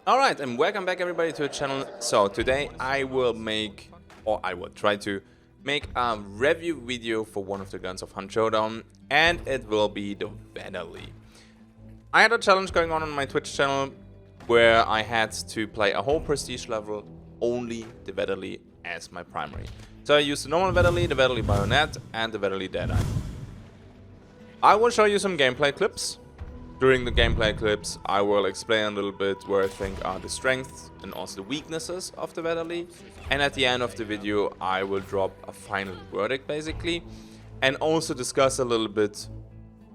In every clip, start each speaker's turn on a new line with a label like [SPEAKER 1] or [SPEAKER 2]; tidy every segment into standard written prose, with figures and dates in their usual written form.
[SPEAKER 1] Alright, and welcome back everybody to the channel. So today I will try to make a review video for one of the guns of Showdown, and it will be the Vetterli. I had a challenge going on my Twitch channel where I had to play a whole prestige level, only the Vetterli as my primary. So I used the normal Vetterli, the Vetterli Bayonet, and the Vetterli Deadeye. I will show you some gameplay clips. During the gameplay clips, I will explain a little bit where I think are the strengths and also the weaknesses of the Vetterli. And at the end of the video, I will drop a final verdict basically, and also discuss a little bit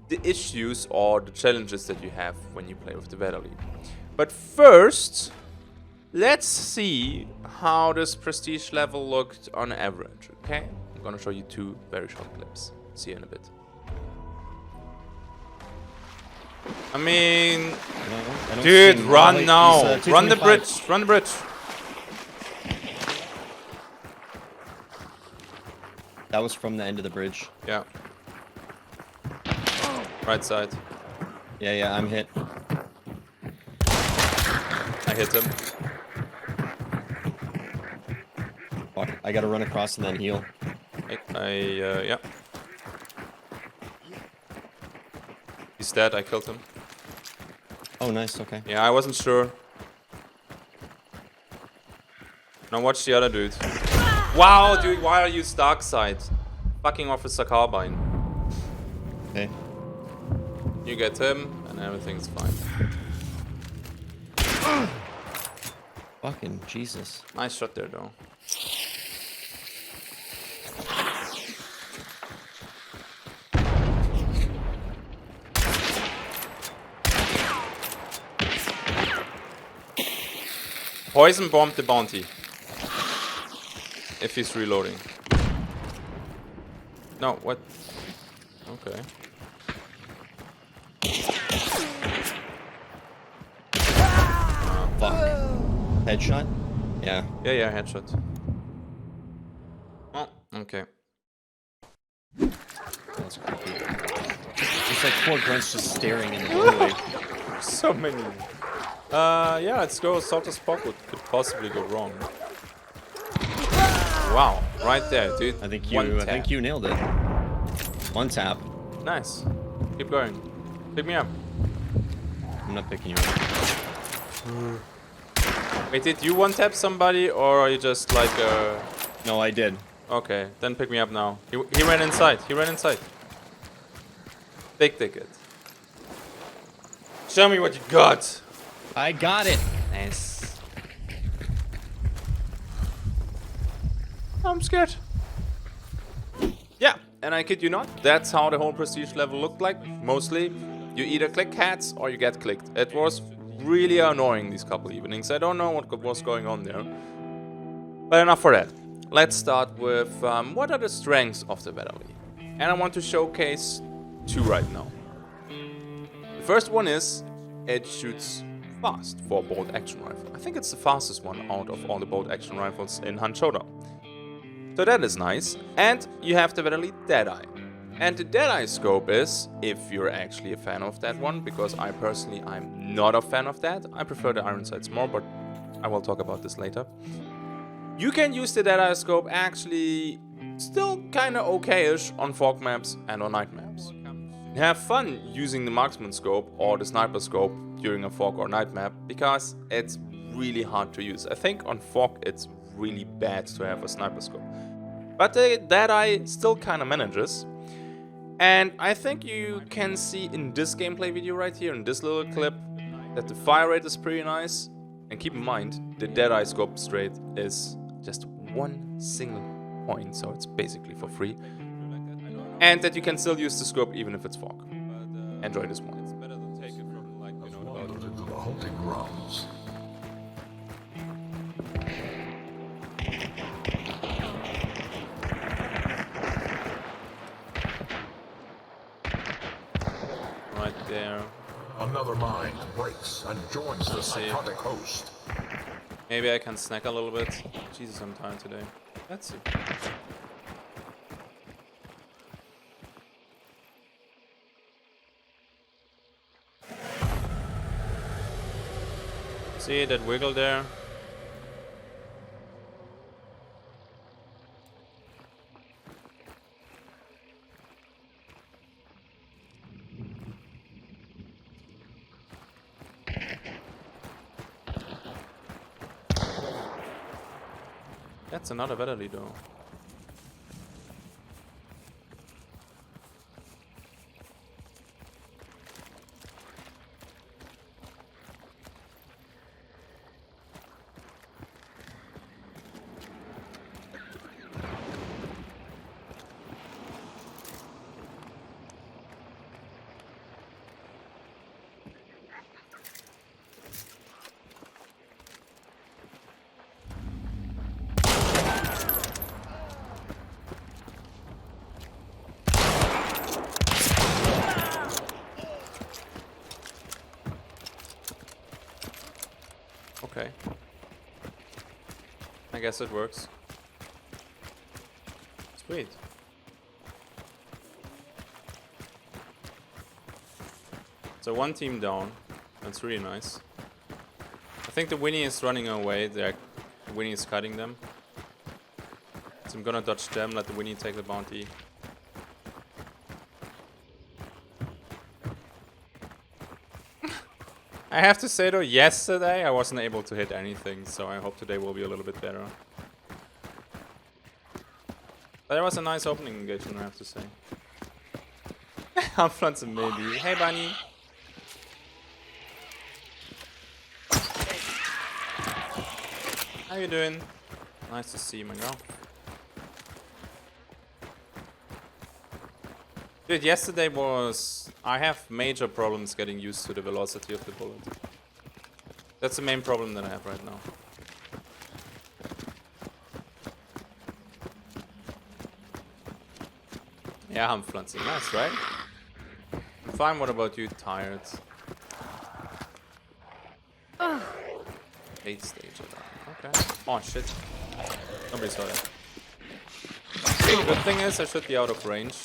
[SPEAKER 1] the issues or the challenges that you have when you play with the Vetterli. But first, let's see how this prestige level looked on average, okay? I'm gonna show you two very short clips. See you in a bit. I mean, dude, run now! Run the bridge! Run the bridge!
[SPEAKER 2] That was from the end of the bridge.
[SPEAKER 1] Yeah. Right side.
[SPEAKER 2] Yeah, I'm hit.
[SPEAKER 1] I hit him.
[SPEAKER 2] Fuck, I gotta run across and then heal.
[SPEAKER 1] Yeah. He's dead, I killed him.
[SPEAKER 2] Oh, nice, okay.
[SPEAKER 1] Yeah, I wasn't sure. Now watch the other dude. Wow, dude, why are you dark side? Fucking Officer Carbine.
[SPEAKER 2] Okay.
[SPEAKER 1] You get him, and everything's fine.
[SPEAKER 2] Fucking Jesus.
[SPEAKER 1] Nice shot there, though. Poison bomb the bounty. If he's reloading. No, what? Okay.
[SPEAKER 2] Fuck. Headshot? Yeah.
[SPEAKER 1] Yeah, headshot. Oh, okay.
[SPEAKER 2] That's creepy. It's like four grunts just staring in the doorway.
[SPEAKER 1] So many. Yeah, let's go. Salter's pocket could possibly go wrong. Wow, right there, dude.
[SPEAKER 2] I think you nailed it. One tap.
[SPEAKER 1] Nice. Keep going. Pick me up.
[SPEAKER 2] I'm not picking you up.
[SPEAKER 1] Wait, did you one tap somebody, or are you just like
[SPEAKER 2] No, I did.
[SPEAKER 1] Okay, then pick me up now. He ran inside. He ran inside. Big ticket. Show me what you got.
[SPEAKER 2] I got it.
[SPEAKER 1] Nice. I'm scared. Yeah, and I kid you not, that's how the whole prestige level looked like. Mostly, you either click heads or you get clicked. It was really annoying these couple evenings. I don't know what was going on there. But enough for that. Let's start with what are the strengths of the Vetterli. And I want to showcase two right now. The first one is it shoots fast for a bolt action rifle. I think it's the fastest one out of all the bolt action rifles in Showdown. So that is nice. And you have the Vetterli Deadeye. And the Deadeye scope is, if you're actually a fan of that one, because I personally, I'm not a fan of that. I prefer the iron sights more, but I will talk about this later. You can use the Deadeye scope actually still kinda okay-ish on fog maps and on night maps. Have fun using the marksman scope or the sniper scope during a fog or night map, because it's really hard to use. I think on fog it's really bad to have a sniper scope. But the Deadeye still kinda manages. And I think you can see in this gameplay video right here, in this little clip, that the fire rate is pretty nice. And keep in mind, the Deadeye scope straight is just one single point, so it's basically for free. And that you can still use the scope even if it's fog. Enjoy this one. It's better to take it from, like, you know,
[SPEAKER 3] into the hunting grounds.
[SPEAKER 1] right there.
[SPEAKER 3] Another mind breaks and joins the psychotic host.
[SPEAKER 1] Maybe I can snack a little bit. Jesus, I'm tired today. Let's see. See that wiggle there? That's another Vetterli though. Okay. I guess it works. Sweet. So one team down. That's really nice. I think the Winnie is running away. The Winnie is cutting them. So I'm gonna dodge them, let the Winnie take the bounty. I have to say though, yesterday I wasn't able to hit anything, so I hope today will be a little bit better. But that was a nice opening engagement, I have to say. Upfronts and maybe. Hey bunny! How you doing? Nice to see you, my girl. Dude, yesterday was... I have major problems getting used to the velocity of the bullet. That's the main problem that I have right now. Yeah, I'm fluncing. Nice, right? Fine, what about you? Tired. 8 stage alarm. Okay. Oh shit. Nobody saw that. The good thing is I should be out of range.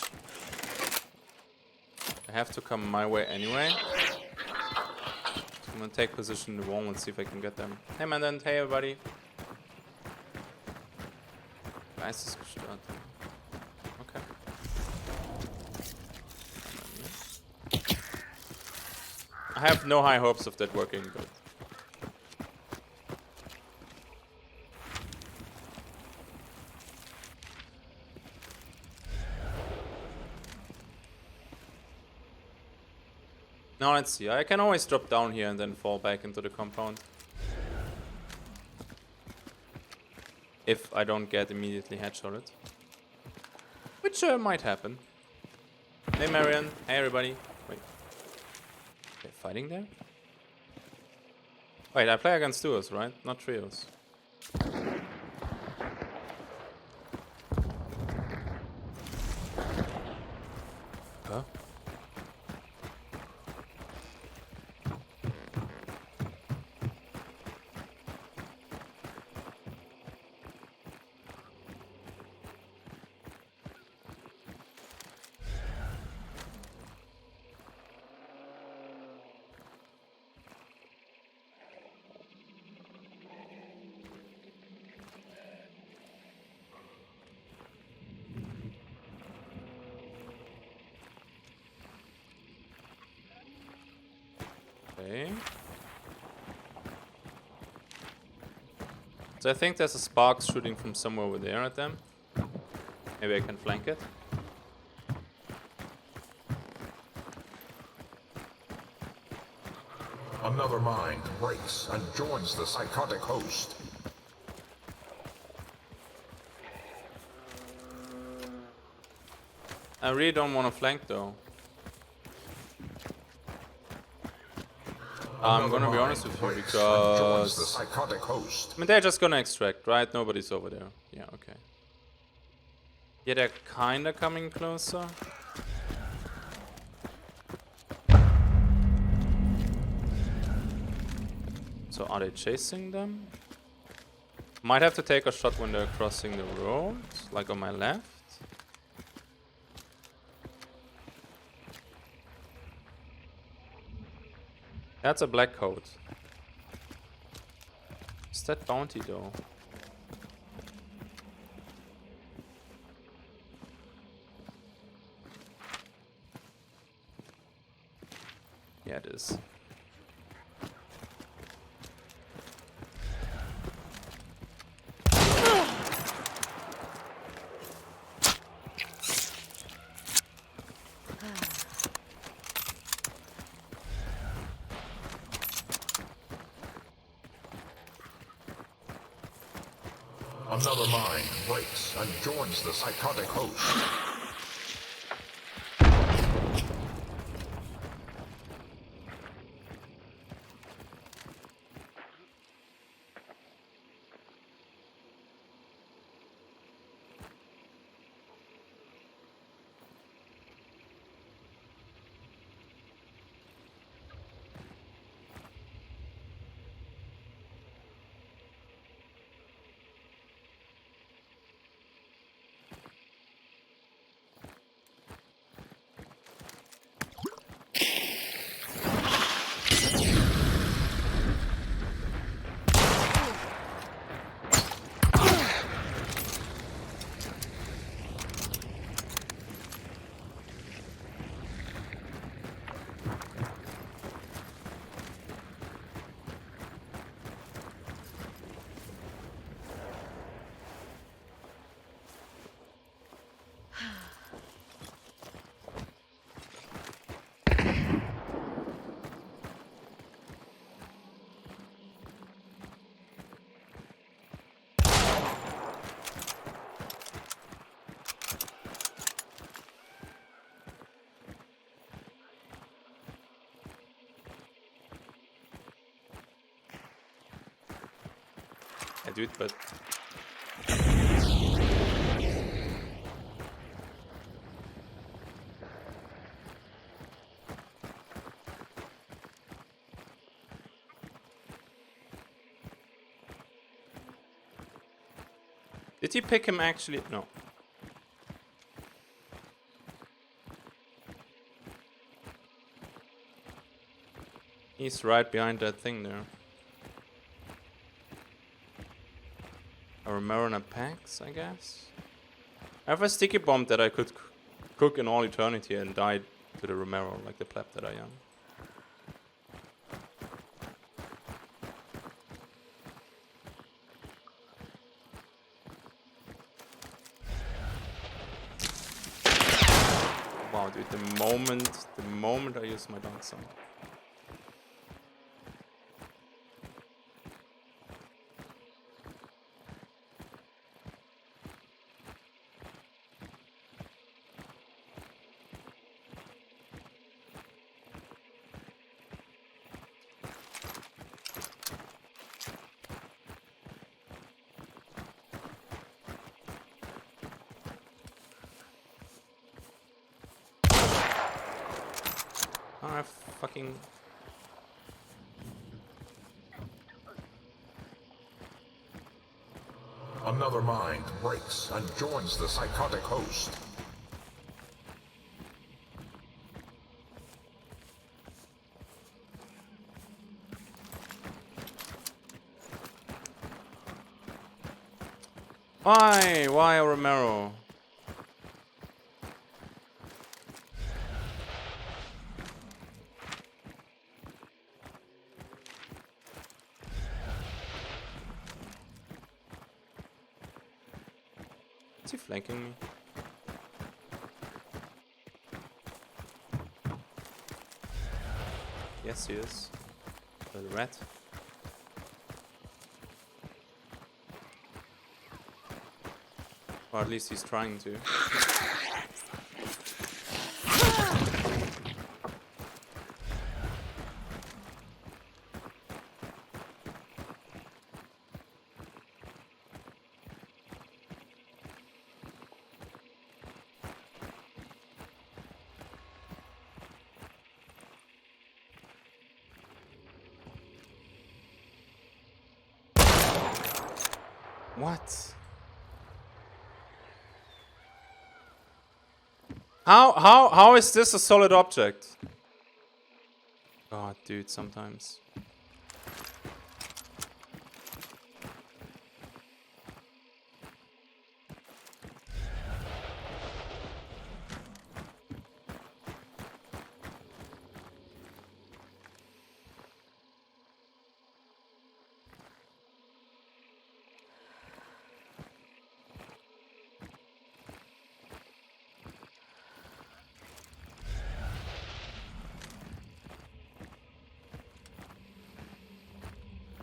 [SPEAKER 1] I have to come my way anyway. So I'm gonna take position in the wall and see if I can get them. Hey Mandant, hey everybody. Nice is gestört. Okay. I have no high hopes of that working, but now let's see. I can always drop down here and then fall back into the compound. If I don't get immediately headshotted. Which might happen. Hey Marion. Hey everybody. Wait. They're fighting there? Wait, I play against duos, right? Not trios. Huh? Okay. So I think there's a spark shooting from somewhere over there at them. Maybe I can flank it.
[SPEAKER 3] Another mind breaks and joins the psychotic host.
[SPEAKER 1] I really don't want to flank though. I'm gonna be honest with you because
[SPEAKER 3] the psychotic host.
[SPEAKER 1] I mean they're just gonna extract, right? Nobody's over there. Yeah, okay. Yeah, they're kinda coming closer. So are they chasing them? Might have to take a shot when they're crossing the road, like on my left. That's a black coat. What's that bounty though? Yeah, it is.
[SPEAKER 3] Another mind breaks and joins the psychotic host.
[SPEAKER 1] I do it, but did you pick him actually? No. He's right behind that thing there. A Romero and a Pax, I guess. I have a sticky bomb that I could cook in all eternity and die to the Romero like the pleb that I am. Wow, dude, the moment I use my dark side. I fucking...
[SPEAKER 3] Another mind breaks and joins the psychotic host.
[SPEAKER 1] Why? Why Romero? Is he flanking me? Yes, he is. The rat. Or at least he's trying to. What? How is this a solid object? God, dude, sometimes.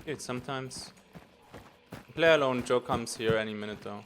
[SPEAKER 1] Dude, sometimes. Play alone, Joe comes here any minute though.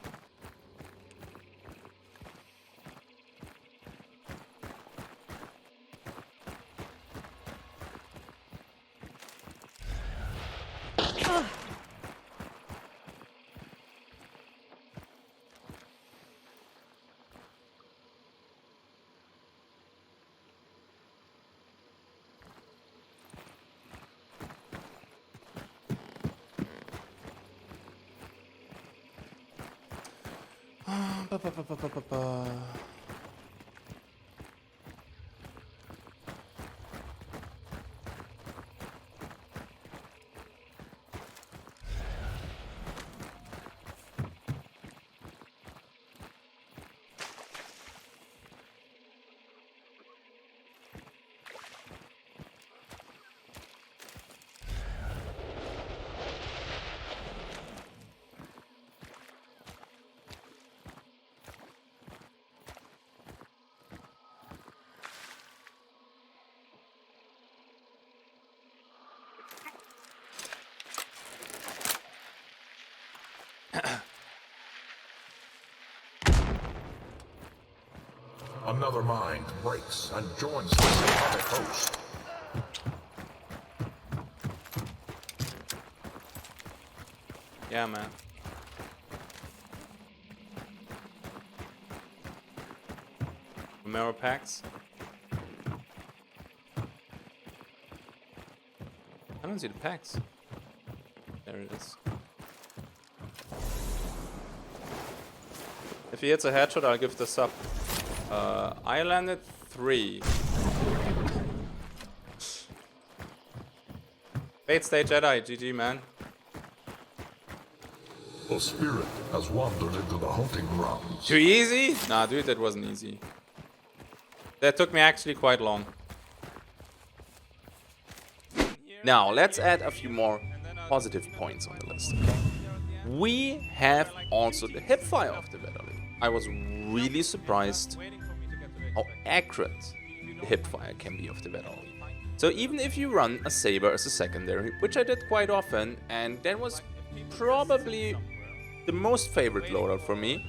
[SPEAKER 3] Another mind breaks and joins the psychotic host.
[SPEAKER 1] Yeah, man. Romero packs. I don't see the packs. There it is. If he hits a headshot, I'll give the sub. I landed 3. Late stage Jedi, GG man.
[SPEAKER 3] The spirit has wandered into the hunting grounds.
[SPEAKER 1] Too easy? Nah, dude, that wasn't easy. That took me actually quite long. Now, let's add a few more positive points on the list, okay? We have also the hipfire of the Vetterli. I was really surprised how accurate the hipfire can be of the Vetterli. So even if you run a saber as a secondary, which I did quite often, and that was probably the most favorite loadout for me,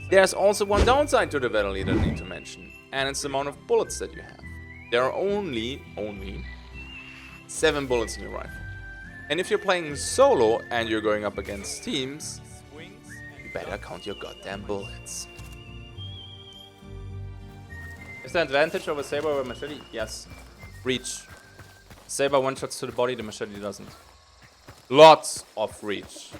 [SPEAKER 1] there's also one downside to the Vetterli that I need to mention, and it's the amount of bullets that you have. There are only 7 bullets in your rifle. And if you're playing solo and you're going up against teams, you better count your goddamn bullets. Is there an advantage over saber over machete? Yes. Reach. Saber one-shots to the body, the machete doesn't. Lots of reach.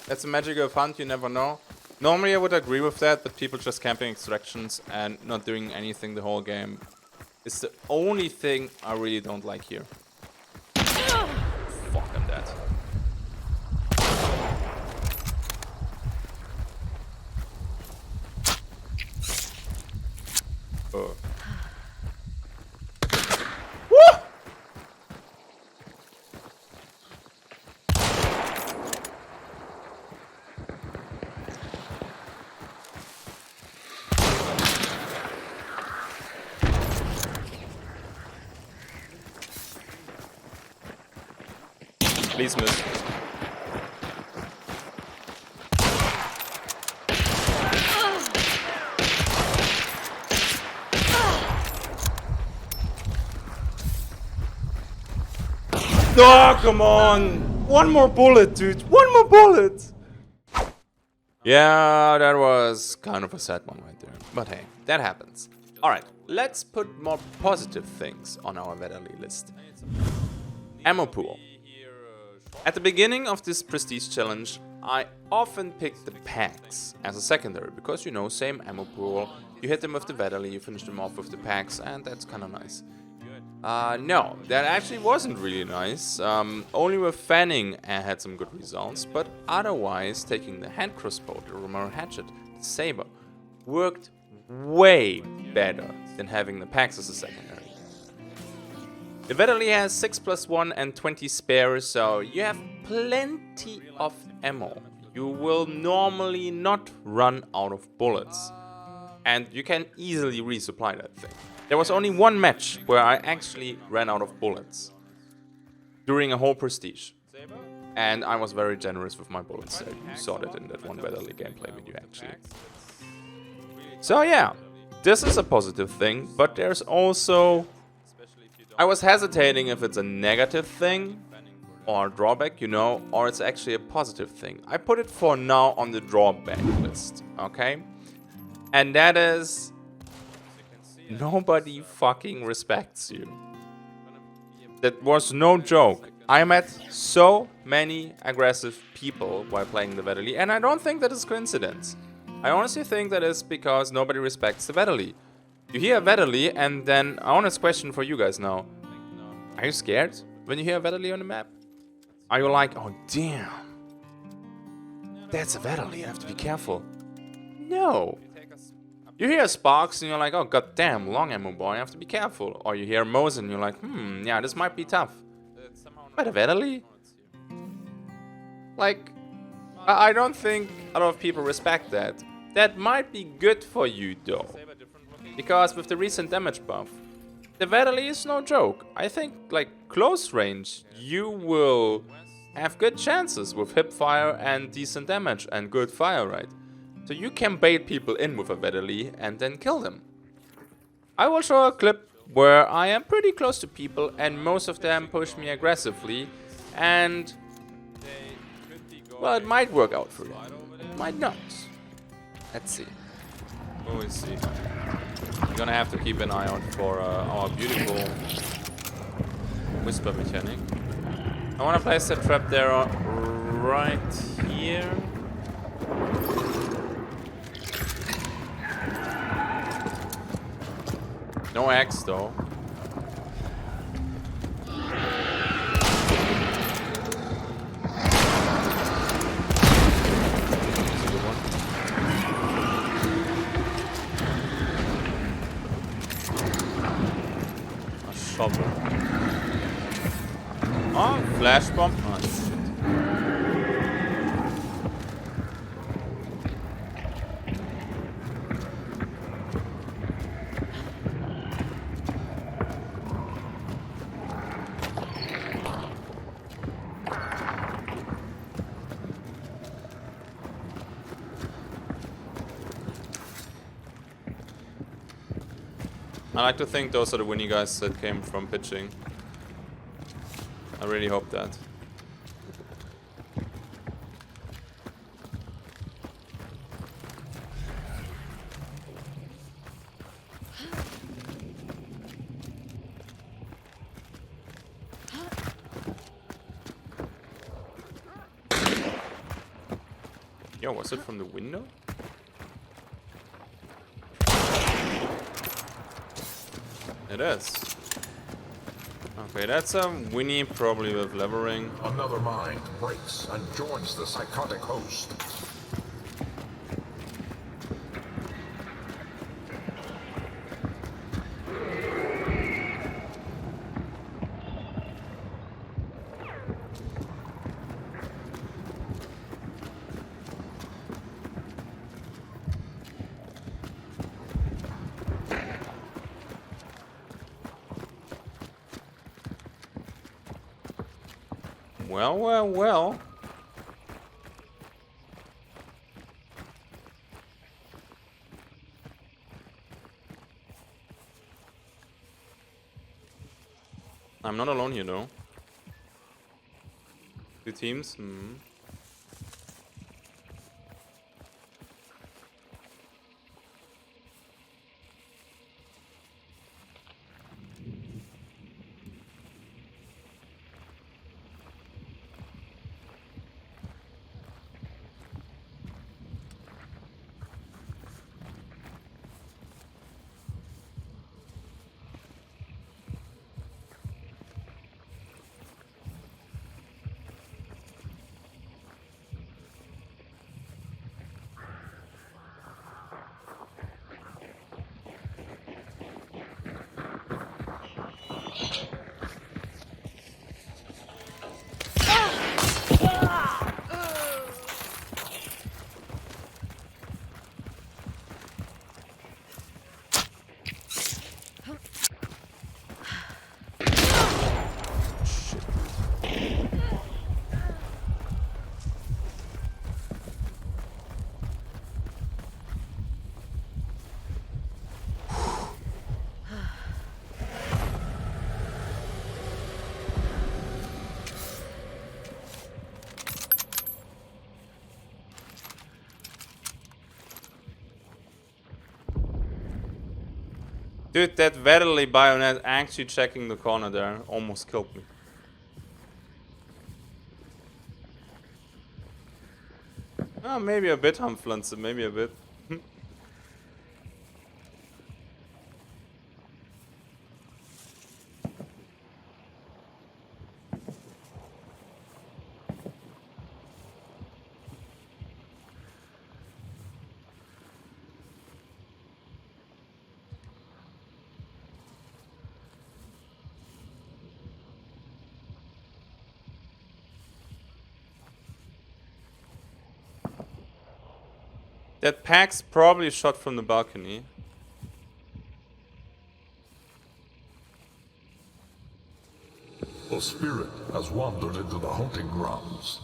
[SPEAKER 1] That's the magic of hunt, you never know. Normally I would agree with that, but people just camping extractions and not doing anything the whole game is the only thing I really don't like here. Fuck, I'm dead. Oh. Woo! Please miss. Oh, come on! One more bullet, dude! One more bullet! Yeah, that was kind of a sad one right there. But hey, that happens. Alright, let's put more positive things on our Vetterli list. Ammo pool. At the beginning of this prestige challenge, I often picked the packs as a secondary, because you know, same ammo pool, you hit them with the Vetterli, you finish them off with the packs, and that's kinda nice. No, that actually wasn't really nice. Only with fanning I had some good results, but otherwise taking the hand crossbow, the Romero hatchet, the saber, worked way better than having the packs as a secondary. The Vetterli has 6+1 and 20 spares, so you have plenty of ammo. You will normally not run out of bullets, and you can easily resupply that thing. There was only one match where I actually ran out of bullets during a whole prestige. And I was very generous with my bullets. So you saw that in that one Vetterli gameplay video actually. So yeah, this is a positive thing, but there's also... I was hesitating if it's a negative thing or drawback, you know, or it's actually a positive thing. I put it for now on the drawback list, okay? And that is... nobody fucking respects you. That was no joke. I met so many aggressive people while playing the Vetterli, and I don't think that is coincidence. I honestly think that is because nobody respects the Vetterli. You hear Vetterli, and then a honest question for you guys now. Are you scared when you hear Vetterli on the map? Are you like, oh damn, that's a Vetterli, I have to be careful? No. You hear Sparks and you're like, oh goddamn, long ammo boy, I have to be careful. Or you hear Mosin and you're like, yeah, this might be tough. But a Vetterli? Like, I don't think a lot of people respect that. That might be good for you though. Because with the recent damage buff, the Vetterli is no joke. I think, like, close range, you will have good chances with hip fire and decent damage and good fire rate. So you can bait people in with a Vetterli and then kill them. I will show a clip where I am pretty close to people and most of them push me aggressively, and well, it might work out for you. It might not. Let's see. Oh, we'll see. We're gonna have to keep an eye out for our beautiful whisper mechanic. I wanna place the trap there right here. No axe though. That's a good one. A shovel. Oh, flash bomb. Oh shit. I like to think those are the winning guys that came from pitching. I really hope that. Yo, was it from the window? It is. Okay, that's a Winnie, probably with levering.
[SPEAKER 3] Another mind breaks and joins the psychotic host.
[SPEAKER 1] Well, well, well. I'm not alone here, though. Two teams. Dude, that Vetterli bayonet actually checking the corner there almost killed me. Oh, maybe a bit, Humpflanze, maybe a bit. That Pax probably shot from the balcony.
[SPEAKER 3] The spirit has wandered into the hunting grounds.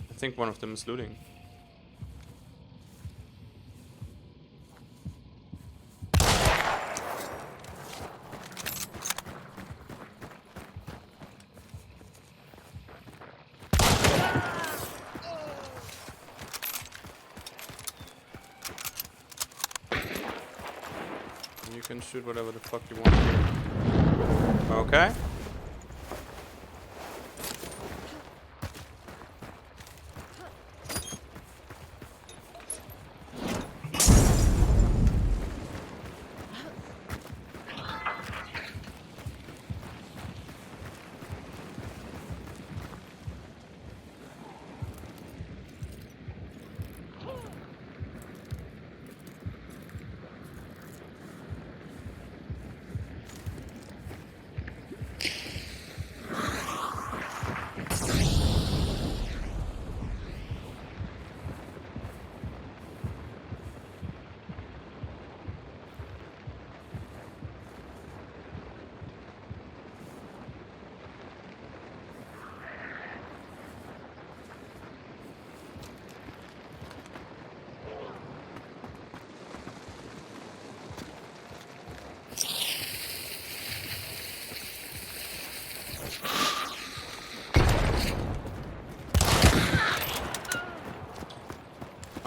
[SPEAKER 1] I think one of them is looting. You can shoot whatever the fuck you want here. Okay.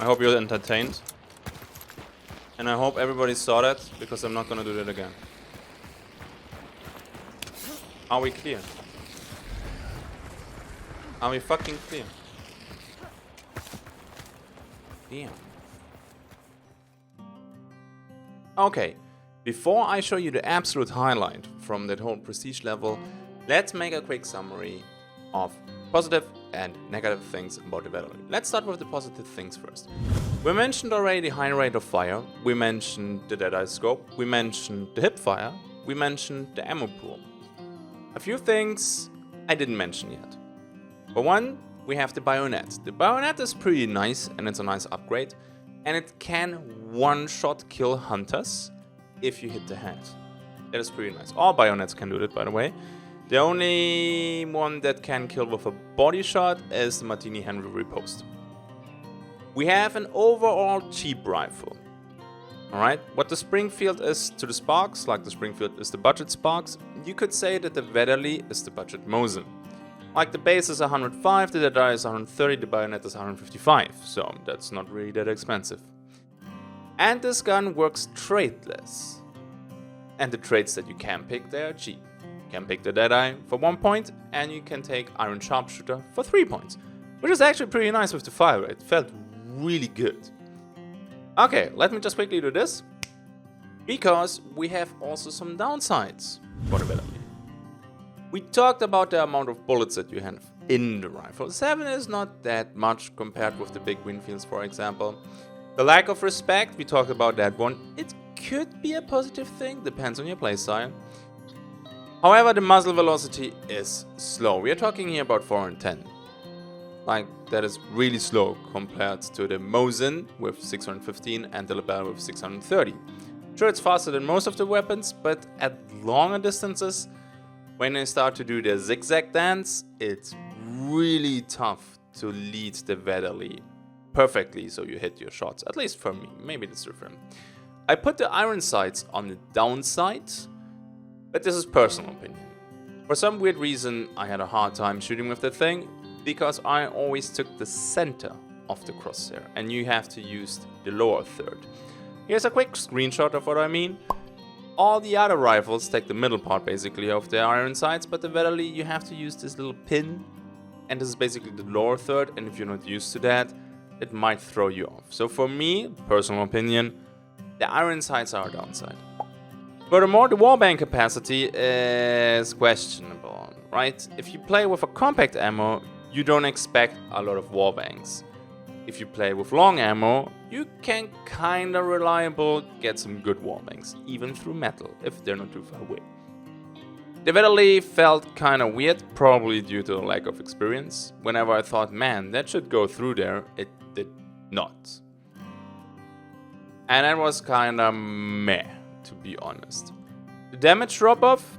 [SPEAKER 1] I hope you're entertained. And I hope everybody saw that, because I'm not gonna do that again. Are we clear? Are we fucking clear? Damn. Okay, before I show you the absolute highlight from that whole prestige level, let's make a quick summary of positive and negative things about the Vetterli. Let's start with the positive things first. We mentioned already the high rate of fire, we mentioned the Deadeye scope, we mentioned the hip fire, we mentioned the ammo pool. A few things I didn't mention yet. For one, we have the bayonet. The bayonet is pretty nice and it's a nice upgrade, and it can one-shot kill hunters if you hit the head. That is pretty nice. All bayonets can do that, by the way. The only one that can kill with a body shot is the Martini Henry Riposte. We have an overall cheap rifle. Alright, what the Springfield is to the Sparks, like the Springfield is the budget Sparks, you could say that the Vetterli is the budget Mosin. Like the base is 105, the Deadeye is 130, the bayonet is 155, so that's not really that expensive. And this gun works tradeless. And the traits that you can pick, they are cheap. You can pick the Deadeye for 1 point, and you can take Iron Sharpshooter for 3 points. Which is actually pretty nice with the fire rate, it felt really good. Okay, let me just quickly do this, because we have also some downsides for the Vetterli. We talked about the amount of bullets that you have in the rifle. 7 is not that much compared with the big Winfields, for example. The lack of respect, we talked about that one. It could be a positive thing, depends on your playstyle. However, the muzzle velocity is slow. We are talking here about 4 and 10. Like, that is really slow compared to the Mosin with 615 and the Lebel with 630. Sure, it's faster than most of the weapons, but at longer distances, when they start to do their zigzag dance, it's really tough to lead the Vetterli perfectly so you hit your shots. At least for me, maybe that's different. I put the iron sights on the downside, but this is personal opinion. For some weird reason, I had a hard time shooting with that thing. because I always took the center of the crosshair, and you have to use the lower third. Here's a quick screenshot of what I mean. All the other rifles take the middle part basically of the iron sights, but the Vetterli you have to use this little pin, and this is basically the lower third, and if you're not used to that, it might throw you off. So for me, personal opinion, the iron sights are a downside. Furthermore, the wallbang capacity is questionable, right? If you play with a compact ammo, you don't expect a lot of wallbangs. If you play with long ammo, you can kinda reliable get some good wallbangs, even through metal, if they're not too far away. The Vetterli felt kinda weird, probably due to the lack of experience. Whenever I thought, man, that should go through there, it did not. And that was kinda meh, to be honest. The damage drop-off?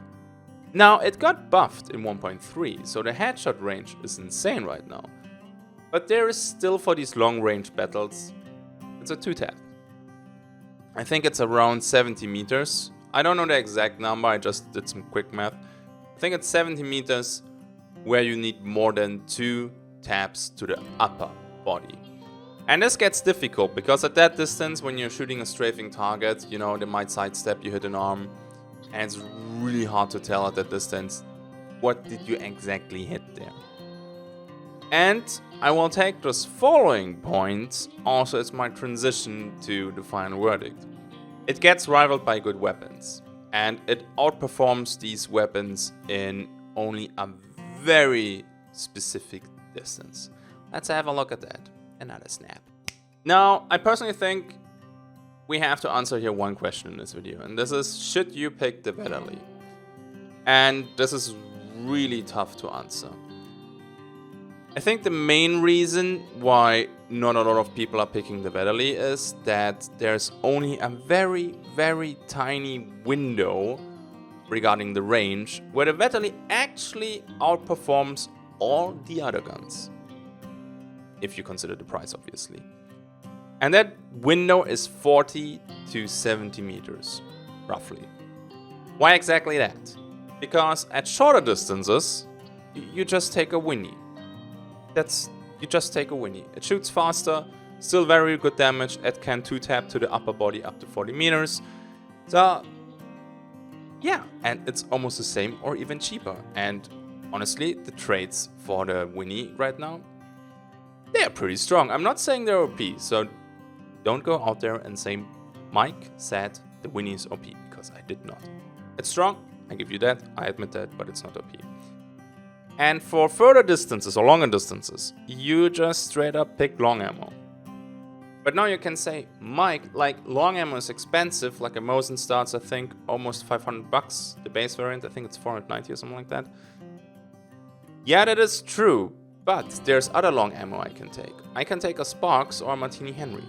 [SPEAKER 1] Now, it got buffed in 1.3, so the headshot range is insane right now. But there is still, for these long-range battles, it's a 2-tap. I think it's around 70 meters. I don't know the exact number, I just did some quick math. I think it's 70 meters where you need more than 2 taps to the upper body. And this gets difficult because at that distance, when you're shooting a strafing target, you know, they might sidestep, you hit an arm, and it's really hard to tell at that distance what did you exactly hit there. And I will take this following point also as my transition to the final verdict. It gets rivaled by good weapons, and it outperforms these weapons in only a very specific distance. Let's have a look at that. Another snap. Now, I personally think we have to answer here one question in this video, and this is, should you pick the Vetterli? And this is really tough to answer. I think the main reason why not a lot of people are picking the Vetterli is that there's only a very, very tiny window regarding the range where the Vetterli actually outperforms all the other guns. If you consider the price, obviously. And that window is 40 to 70 meters, roughly. Why exactly that? Because at shorter distances, you just take a Winnie. You just take a Winnie. It shoots faster, still very good damage. It can 2-tap to the upper body up to 40 meters. So, yeah, and it's almost the same or even cheaper. And honestly, the trades for the Winnie right now, they're pretty strong. I'm not saying they're OP, so don't go out there and say Mike said the Winnie is OP, because I did not. It's strong, I give you that, I admit that, but it's not OP. And for further distances or longer distances, you just straight up pick long ammo. But now you can say, Mike, like long ammo is expensive, like a Mosin starts I think almost 500 bucks, the base variant, I think it's 490 or something like that. Yeah, that is true, but there's other long ammo I can take. I can take a Sparks or a Martini Henry.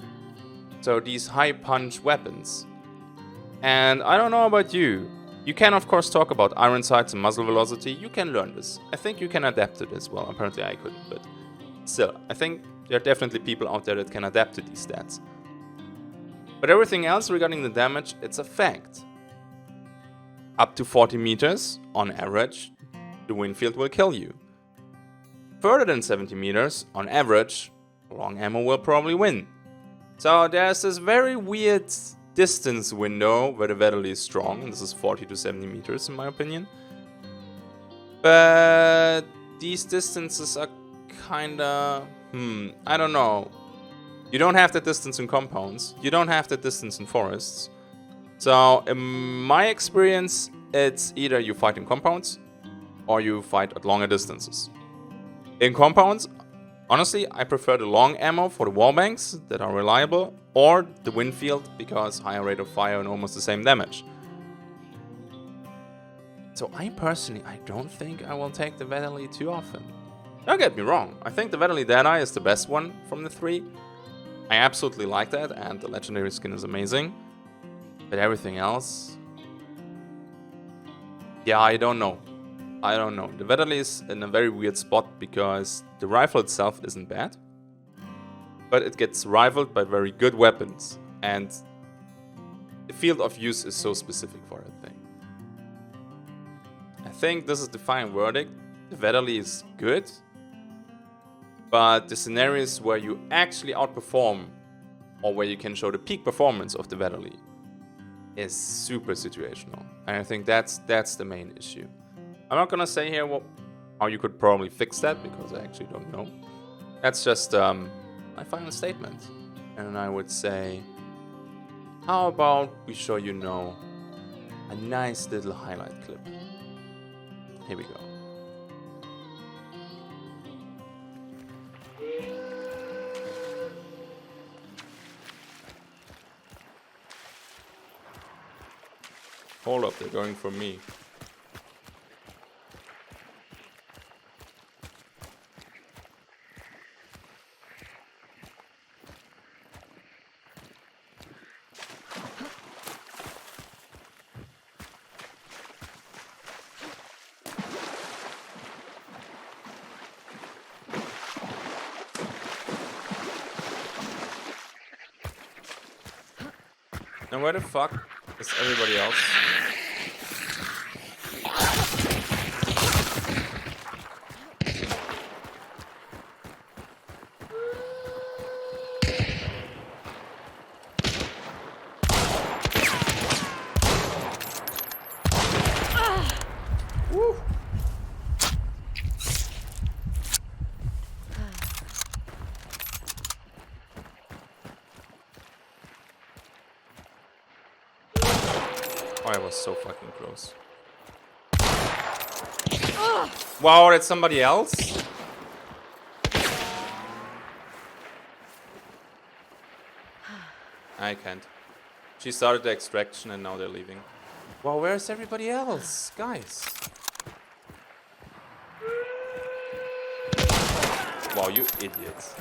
[SPEAKER 1] So these high punch weapons. And I don't know about you. You can of course talk about iron sights and muzzle velocity, you can learn this. I think you can adapt it as well, apparently I couldn't, but still, I think there are definitely people out there that can adapt to these stats. But everything else regarding the damage, it's a fact. Up to 40 meters, on average, the Winfield will kill you. Further than 70 meters, on average, long ammo will probably win. So there's this very weird distance window where the Vetterli is strong, and this is 40 to 70 meters in my opinion. But these distances are kinda, I don't know. You don't have that distance in compounds, you don't have that distance in forests. So in my experience, it's either you fight in compounds or you fight at longer distances. In compounds, honestly, I prefer the long ammo for the wallbangs that are reliable, or the Winfield because higher rate of fire and almost the same damage. So I don't think I will take the Vetterli too often. Don't get me wrong, I think the Vetterli Deadeye is the best one from the three. I absolutely like that, and the legendary skin is amazing. But everything else... yeah, I don't know. The Vetterli is in a very weird spot because the rifle itself isn't bad, but it gets rivaled by very good weapons, and the field of use is so specific for that thing. I think this is the final verdict. The Vetterli is good, But the scenarios where you actually outperform, or where you can show the peak performance of the Vetterli, is super situational. And I think that's the main issue. I'm not gonna say here how you could probably fix that, because I actually don't know. That's just my final statement. And I would say, how about we show you now a nice little highlight clip. Here we go. Hold up, they're going for me. Now where the fuck is everybody else? Woo. Oh, I was so fucking close. Wow, that's somebody else? I can't. She started the extraction and now they're leaving. Wow, where's everybody else? Guys. Wow, you idiots.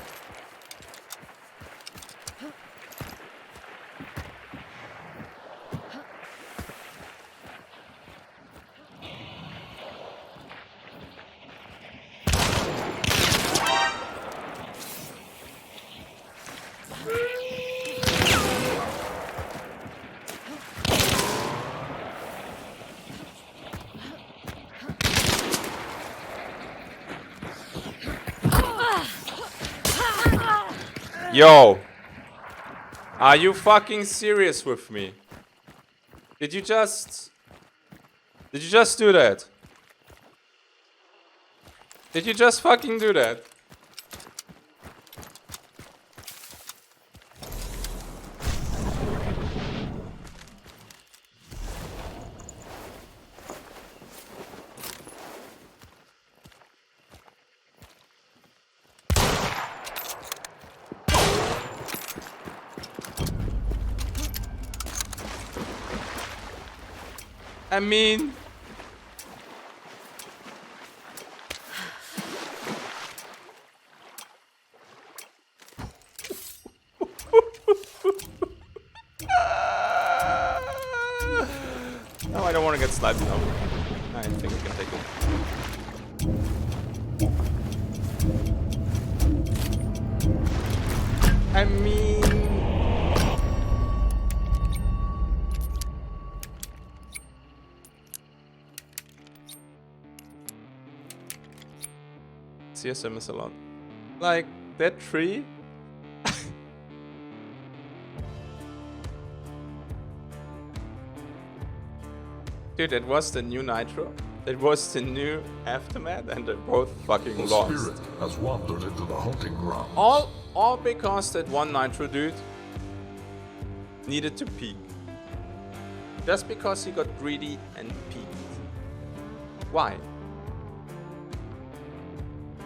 [SPEAKER 1] Yo! Are you fucking serious with me? Did you just do that? Did you just fucking do that? I mean... No, I don't want to get sniped now. I think we can take it. I mean... CSM is a lot. Like, that tree? Dude, that was the new Nitro. That was the new Aftermath, and they both fucking
[SPEAKER 3] The
[SPEAKER 1] lost.
[SPEAKER 3] spirit has wandered into the hunting ground.
[SPEAKER 1] All because that one Nitro dude needed to peek. Just because he got greedy and peeked. Why?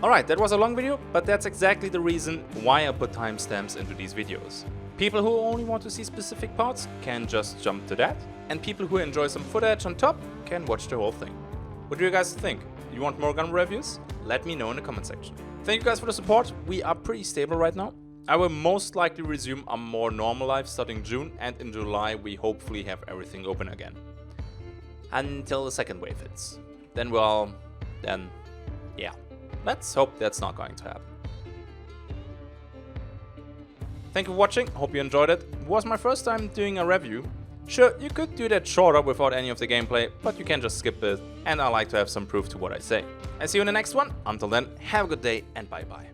[SPEAKER 1] Alright, that was a long video, but that's exactly the reason why I put timestamps into these videos. People who only want to see specific parts can just jump to that, and people who enjoy some footage on top can watch the whole thing. What do you guys think? You want more gun reviews? Let me know in the comment section. Thank you guys for the support. We are pretty stable right now. I will most likely resume a more normal life starting June, and in July we hopefully have everything open again. Until the second wave hits. Then yeah. Let's hope that's not going to happen. Thank you for watching, hope you enjoyed it. It was my first time doing a review. Sure, you could do that shorter without any of the gameplay, but you can just skip it, and I like to have some proof to what I say. I see you in the next one. Until then, have a good day and bye bye.